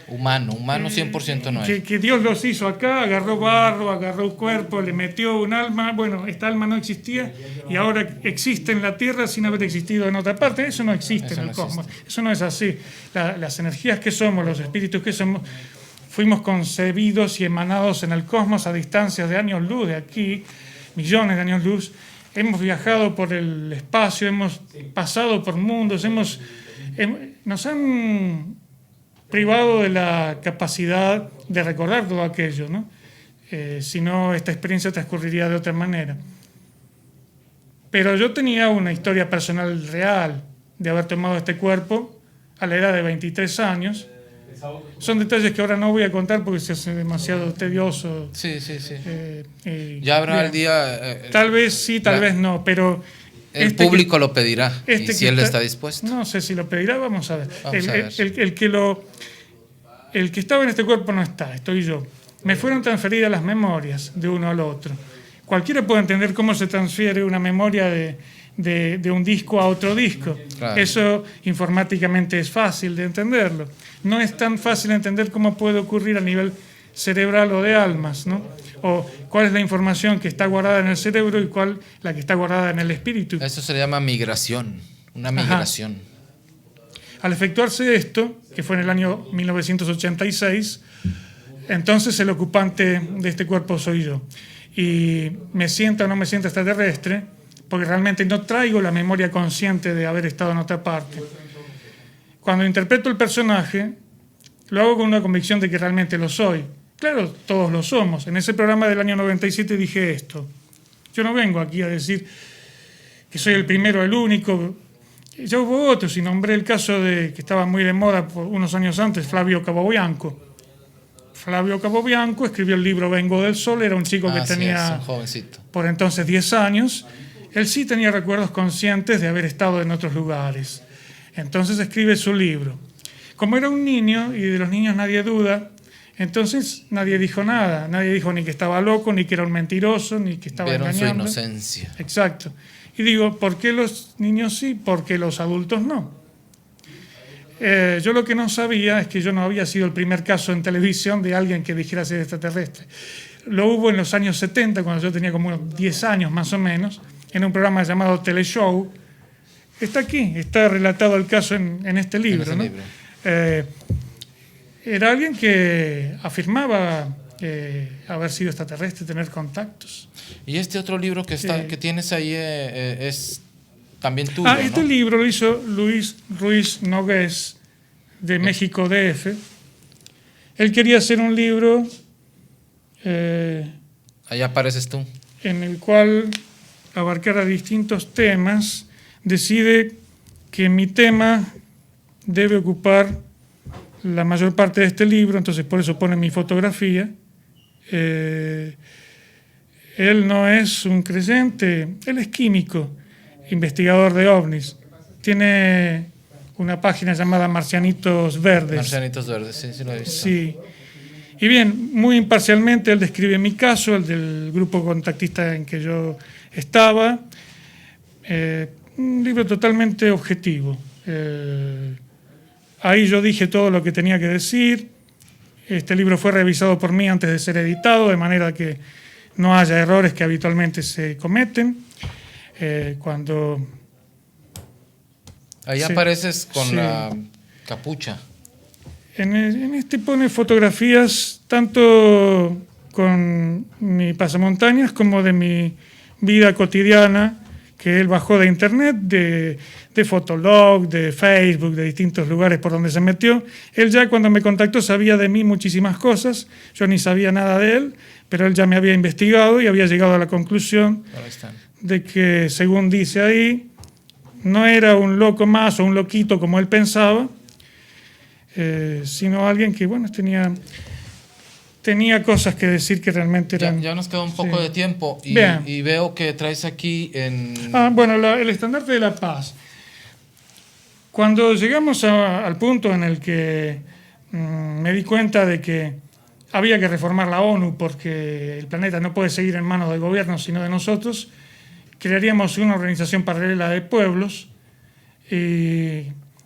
[SPEAKER 1] Humano 100% no hay.
[SPEAKER 2] Que Dios los hizo acá, agarró barro, agarró un cuerpo, le metió un alma, bueno, esta alma no existía y ahora existe en la Tierra sin haber existido en otra parte, eso no existe en el cosmos, eso no es así. Las energías que somos, los espíritus que somos, fuimos concebidos y emanados en el cosmos a distancias de años luz de aquí, millones de años luz, hemos viajado por el espacio, hemos pasado por mundos, nos han privado de la capacidad de recordar todo aquello, ¿no? Si no, esta experiencia transcurriría de otra manera. Pero yo tenía una historia personal real de haber tomado este cuerpo a la edad de 23 años. Son detalles que ahora no voy a contar porque se hace demasiado tedioso.
[SPEAKER 1] Sí. Ya habrá el día...
[SPEAKER 2] tal vez sí, tal vez no, pero...
[SPEAKER 1] El público lo pedirá, y si él está dispuesto.
[SPEAKER 2] No sé si lo pedirá, vamos a ver.
[SPEAKER 1] Vamos a ver.
[SPEAKER 2] El que estaba en este cuerpo no está, estoy yo. Me fueron transferidas las memorias de uno al otro. Cualquiera puede entender cómo se transfiere una memoria de un disco a otro disco.
[SPEAKER 1] Claro.
[SPEAKER 2] Eso informáticamente es fácil de entenderlo. No es tan fácil entender cómo puede ocurrir a nivel cerebral o de almas, ¿no? O cuál es la información que está guardada en el cerebro y cuál la que está guardada en el espíritu.
[SPEAKER 1] Eso se llama migración, una migración.
[SPEAKER 2] Ajá. Al efectuarse esto, que fue en el año 1986, entonces el ocupante de este cuerpo soy yo. Y me siento o no me siento extraterrestre, porque realmente no traigo la memoria consciente de haber estado en otra parte. Cuando interpreto el personaje, lo hago con una convicción de que realmente lo soy. Claro, todos lo somos. En ese programa del año 97 dije esto. Yo no vengo aquí a decir que soy el primero, el único. Ya hubo otros, y nombré el caso de que estaba muy de moda por unos años antes, Flavio Capobianco. Flavio Capobianco escribió el libro Vengo del Sol, era un chico que tenía
[SPEAKER 1] un jovencito.
[SPEAKER 2] Por entonces 10 años. Él sí tenía recuerdos conscientes de haber estado en otros lugares. Entonces escribe su libro. Como era un niño, y de los niños nadie duda, entonces nadie dijo nada. Nadie dijo ni que estaba loco, ni que era un mentiroso, ni que estaba engañando.
[SPEAKER 1] Vieron su inocencia.
[SPEAKER 2] Exacto. Y digo, ¿por qué los niños sí? ¿Por qué los adultos no? Yo lo que no sabía es que yo no había sido el primer caso en televisión de alguien que dijera ser extraterrestre. Lo hubo en los años 70, cuando yo tenía como unos 10 años más o menos, en un programa llamado Teleshow. Está aquí, está relatado el caso en este libro, ¿no?
[SPEAKER 1] Libro.
[SPEAKER 2] Era alguien que afirmaba haber sido extraterrestre, tener contactos.
[SPEAKER 1] Y este otro libro que tienes ahí es también tuyo,
[SPEAKER 2] este
[SPEAKER 1] ¿no?
[SPEAKER 2] libro lo hizo Luis Ruiz Nogués, de México DF. Él quería hacer un libro
[SPEAKER 1] Ahí apareces tú.
[SPEAKER 2] en el cual abarcara distintos temas. Decide que mi tema debe ocupar la mayor parte de este libro, entonces por eso pone mi fotografía. Él no es un creyente, él es químico, investigador de ovnis. Tiene una página llamada Marcianitos Verdes.
[SPEAKER 1] Marcianitos Verdes, sí lo he visto.
[SPEAKER 2] Sí. Y bien, muy imparcialmente él describe mi caso, el del grupo contactista en que yo estaba. Un libro totalmente objetivo. Ahí yo dije todo lo que tenía que decir. Este libro fue revisado por mí antes de ser editado, de manera que no haya errores que habitualmente se cometen.
[SPEAKER 1] Ahí apareces con la capucha.
[SPEAKER 2] En este pone fotografías tanto con mi pasamontañas como de mi vida cotidiana, que él bajó de internet, de Fotolog, de Facebook, de distintos lugares por donde se metió. Él ya cuando me contactó sabía de mí muchísimas cosas, yo ni sabía nada de él, pero él ya me había investigado y había llegado a la conclusión de que, según dice ahí, no era un loco más o un loquito como él pensaba, sino alguien que, bueno, tenía cosas que decir que realmente eran...
[SPEAKER 1] Ya nos queda un poco de tiempo y veo que traes aquí en...
[SPEAKER 2] bueno, el estandarte de la paz. Cuando llegamos al punto en el que me di cuenta de que había que reformar la ONU porque el planeta no puede seguir en manos del gobierno sino de nosotros, crearíamos una organización paralela de pueblos y,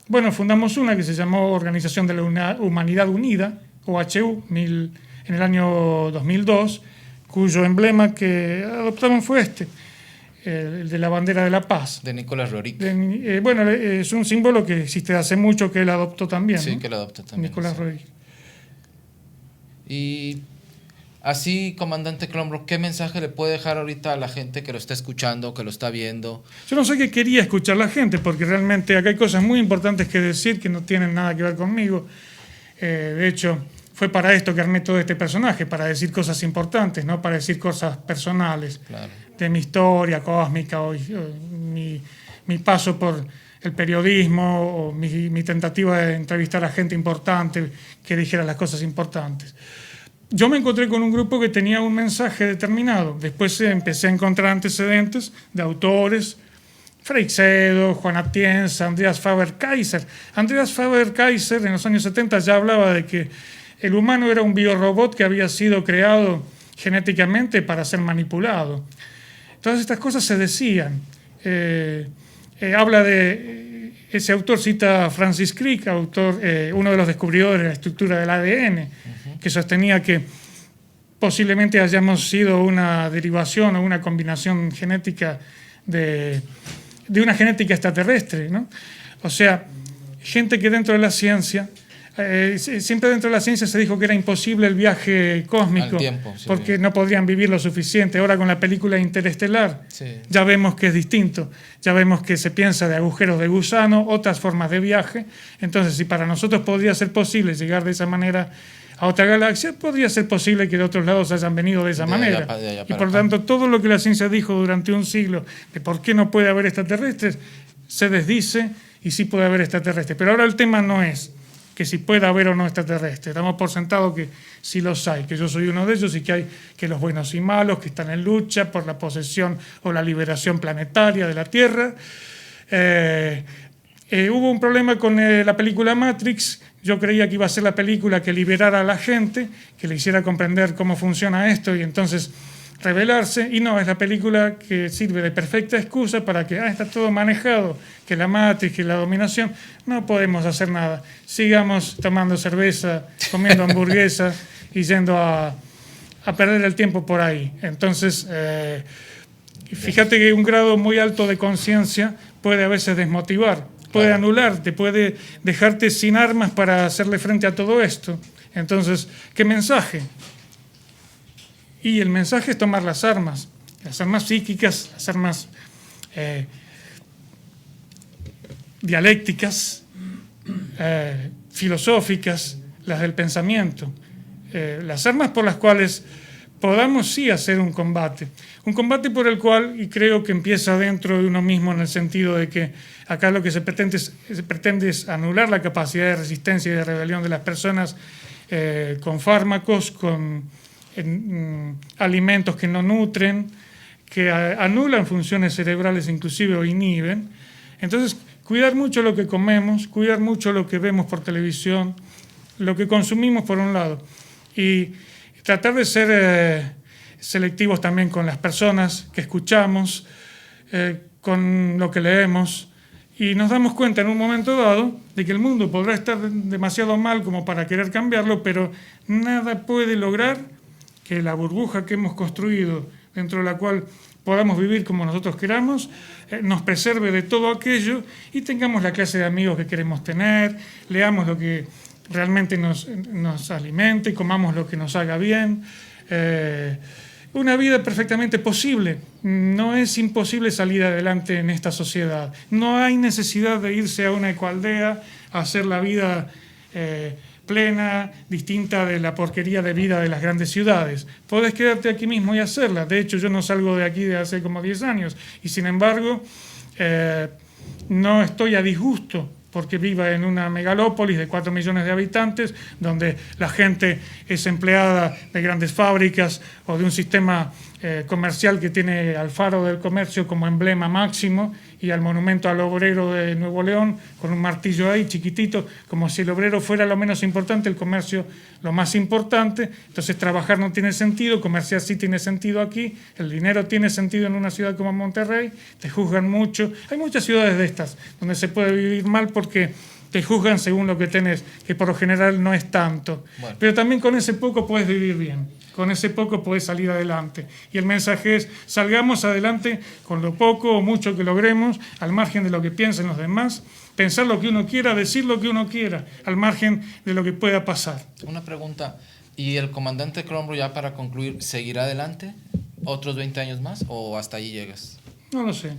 [SPEAKER 2] bueno, fundamos una que se llamó Organización de la Humanidad Unida, OHU, en el año 2002, cuyo emblema que adoptamos fue el de la bandera de la paz.
[SPEAKER 1] De Nicolás Roerich.
[SPEAKER 2] Bueno, es un símbolo que existe hace mucho que él adoptó también.
[SPEAKER 1] Sí,
[SPEAKER 2] ¿no?
[SPEAKER 1] que él adoptó también.
[SPEAKER 2] Nicolás Roerich.
[SPEAKER 1] Y así, comandante Clombro, ¿qué mensaje le puede dejar ahorita a la gente que lo está escuchando, que lo está viendo?
[SPEAKER 2] Yo no sé qué quería escuchar la gente, porque realmente acá hay cosas muy importantes que decir que no tienen nada que ver conmigo. De hecho, fue para esto que armé todo este personaje, para decir cosas importantes, no para decir cosas personales, claro, de mi historia cósmica o mi paso por el periodismo o mi tentativa de entrevistar a gente importante que dijera las cosas importantes. Yo me encontré con un grupo que tenía un mensaje determinado. Después empecé a encontrar antecedentes de autores, Freixedo, Juan Atienza, Andreas Faber-Kaiser. Andreas Faber-Kaiser en los años 70 ya hablaba de que el humano era un biorobot que había sido creado genéticamente para ser manipulado. Todas estas cosas se decían. Habla de... Ese autor cita a Francis Crick, uno de los descubridores de la estructura del ADN, que sostenía que posiblemente hayamos sido una derivación o una combinación genética de una genética extraterrestre, ¿no? O sea, gente que dentro de la ciencia... siempre dentro de la ciencia se dijo que era imposible el viaje cósmico porque no podrían vivir lo suficiente. Ahora con la película Interestelar ya vemos que es distinto, ya vemos que se piensa de agujeros de gusano, otras formas de viaje. Entonces, si para nosotros podría ser posible llegar de esa manera a otra galaxia, podría ser posible que de otros lados hayan venido de esa manera. Y por lo tanto, todo lo que la ciencia dijo durante un siglo de por qué no puede haber extraterrestres, se desdice y sí puede haber extraterrestres. Pero ahora el tema no es que si puede haber o no extraterrestres. Damos por sentado que sí los hay, que yo soy uno de ellos y que hay que los buenos y malos, que están en lucha por la posesión o la liberación planetaria de la Tierra. Hubo un problema con la película Matrix. Yo creía que iba a ser la película que liberara a la gente, que le hiciera comprender cómo funciona esto y entonces rebelarse, y no, es la película que sirve de perfecta excusa para que está todo manejado, que la Matrix, que la dominación, no podemos hacer nada. Sigamos tomando cerveza, comiendo hamburguesa y yendo a perder el tiempo por ahí. Entonces, fíjate que un grado muy alto de conciencia puede a veces desmotivar, puede anularte, puede dejarte sin armas para hacerle frente a todo esto. Entonces, ¿qué mensaje? Y el mensaje es tomar las armas psíquicas, las armas dialécticas, filosóficas, las del pensamiento, las armas por las cuales podamos sí hacer un combate por el cual, y creo que empieza dentro de uno mismo en el sentido de que acá lo que se pretende es anular la capacidad de resistencia y de rebelión de las personas con fármacos, con alimentos que no nutren, que anulan funciones cerebrales inclusive o inhiben. Entonces, cuidar mucho lo que comemos, cuidar mucho lo que vemos por televisión, lo que consumimos por un lado, y tratar de ser selectivos también con las personas que escuchamos, con lo que leemos, y nos damos cuenta en un momento dado de que el mundo podrá estar demasiado mal como para querer cambiarlo, pero nada puede lograr que la burbuja que hemos construido, dentro de la cual podamos vivir como nosotros queramos, nos preserve de todo aquello y tengamos la clase de amigos que queremos tener, leamos lo que realmente nos alimente, comamos lo que nos haga bien, una vida perfectamente posible. No es imposible salir adelante en esta sociedad. No hay necesidad de irse a una ecoaldea a hacer la vida plena, distinta de la porquería de vida de las grandes ciudades. Podés quedarte aquí mismo y hacerla. De hecho, yo no salgo de aquí de hace como 10 años y sin embargo no estoy a disgusto porque viva en una megalópolis de 4 millones de habitantes, donde la gente es empleada de grandes fábricas o de un sistema comercial que tiene al Faro del Comercio como emblema máximo y al monumento al obrero de Nuevo León con un martillo ahí chiquitito, como si el obrero fuera lo menos importante, el comercio lo más importante. Entonces trabajar no tiene sentido, comerciar sí tiene sentido aquí, el dinero tiene sentido en una ciudad como Monterrey, te juzgan mucho. Hay muchas ciudades de estas donde se puede vivir mal porque te juzgan según lo que tenés, que por lo general no es tanto. Bueno. Pero también con ese poco puedes vivir bien, con ese poco puedes salir adelante. Y el mensaje es, salgamos adelante con lo poco o mucho que logremos, al margen de lo que piensen los demás, pensar lo que uno quiera, decir lo que uno quiera, al margen de lo que pueda pasar.
[SPEAKER 1] Una pregunta, ¿y el comandante Cromro, ya para concluir, seguirá adelante otros 20 años más o hasta allí llegas?
[SPEAKER 2] No lo sé.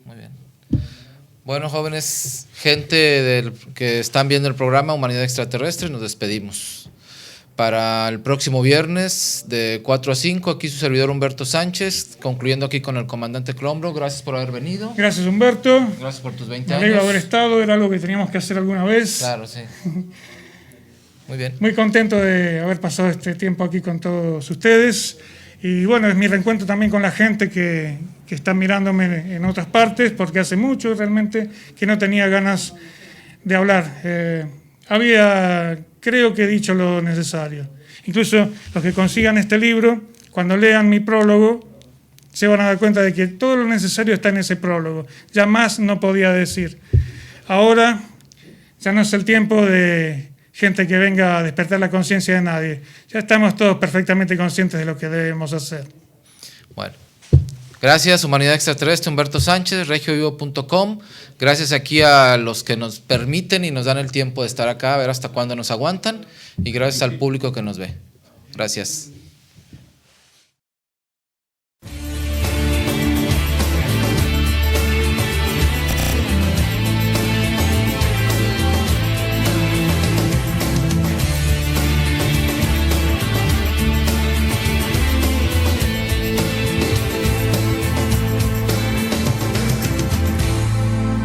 [SPEAKER 1] Muy bien. Bueno, jóvenes, gente que están viendo el programa Humanidad Extraterrestre, nos despedimos. Para el próximo viernes de 4 a 5, aquí su servidor Humberto Sánchez, concluyendo aquí con el comandante Clombro. Gracias por haber venido.
[SPEAKER 2] Gracias, Humberto.
[SPEAKER 1] Gracias por tus 20 años.
[SPEAKER 2] Me alegro haber estado, era algo que teníamos que hacer alguna vez.
[SPEAKER 1] Claro, sí. Muy bien.
[SPEAKER 2] Muy contento de haber pasado este tiempo aquí con todos ustedes. Y bueno, es mi reencuentro también con la gente que está mirándome en otras partes, porque hace mucho realmente que no tenía ganas de hablar. Creo que he dicho lo necesario. Incluso los que consigan este libro, cuando lean mi prólogo, se van a dar cuenta de que todo lo necesario está en ese prólogo. Ya más no podía decir. Ahora ya no es el tiempo de gente que venga a despertar la conciencia de nadie. Ya estamos todos perfectamente conscientes de lo que debemos hacer.
[SPEAKER 1] Bueno. Gracias, Humanidad Extraterrestre, Humberto Sánchez, regiovivo.com. Gracias aquí a los que nos permiten y nos dan el tiempo de estar acá, a ver hasta cuándo nos aguantan. Y gracias al público que nos ve. Gracias.